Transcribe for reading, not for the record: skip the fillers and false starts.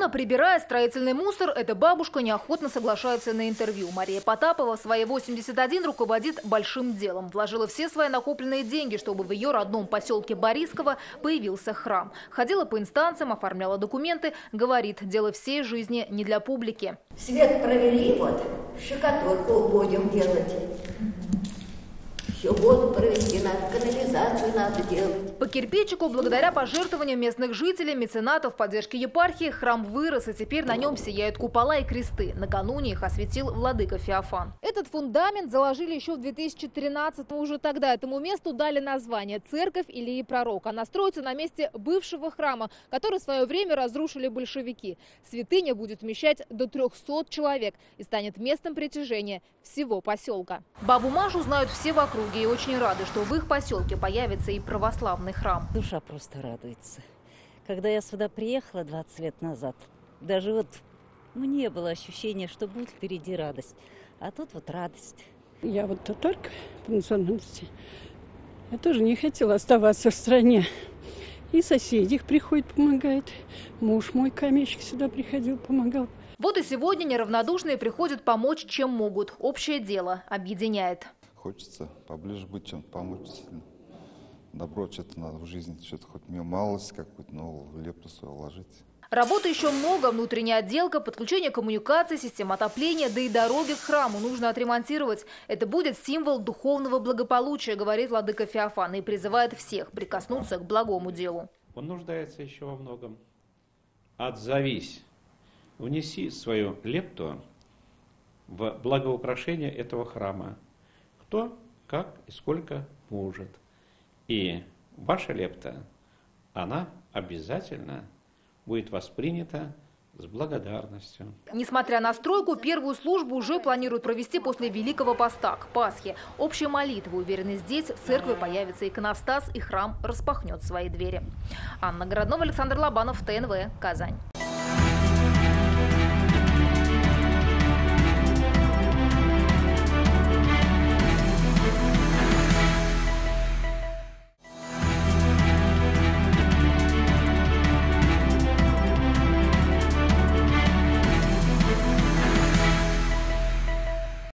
Активно прибирая строительный мусор, эта бабушка неохотно соглашается на интервью. Мария Потапова в свои 81 руководит большим делом. Вложила все свои накопленные деньги, чтобы в ее родном поселке Борисково появился храм. Ходила по инстанциям, оформляла документы. Говорит, дело всей жизни не для публики. Свет провели, вот, штукатурку будем делать. Все, воду провести надо, канализацию надо делать. По кирпичику, благодаря пожертвованиям местных жителей, меценатов, поддержки епархии, храм вырос, и теперь на нем сияют купола и кресты. Накануне их осветил владыка Феофан. Этот фундамент заложили еще в 2013-м. Уже тогда этому месту дали название «Церковь Илии Пророка». Она строится на месте бывшего храма, который в свое время разрушили большевики. Святыня будет вмещать до 300 человек и станет местом притяжения всего поселка. Бабу Машу знают все в округе и очень рады, что в их поселке появится и православный храм. Душа просто радуется. Когда я сюда приехала 20 лет назад, даже вот не было ощущения, что будет впереди радость. А тут вот радость. Я вот татарка по национальности. Я тоже не хотела оставаться в стране. И соседи приходят, помогают. Муж мой каменщик сюда приходил, помогал. Вот и сегодня неравнодушные приходят помочь, чем могут. Общее дело объединяет. Хочется поближе быть, чем помочь. Добро что-то надо в жизни, что-то хоть малость какую-то, но лепту свою вложить. Работы еще много. Внутренняя отделка, подключение коммуникаций, система отопления, да и дороги к храму нужно отремонтировать. Это будет символ духовного благополучия, говорит владыка Феофан, и призывает всех прикоснуться к благому делу. Он нуждается еще во многом. Отзовись, внеси свою лепту в благоукрашение этого храма. Кто, как и сколько может. И ваша лепта, она обязательно будет воспринята с благодарностью. Несмотря на стройку, первую службу уже планируют провести после Великого Поста, к Пасхе. Общая молитва, уверены, здесь в церкви появится иконостас, и храм распахнет свои двери. Анна Городнова, Александр Лобанов, ТНВ, Казань.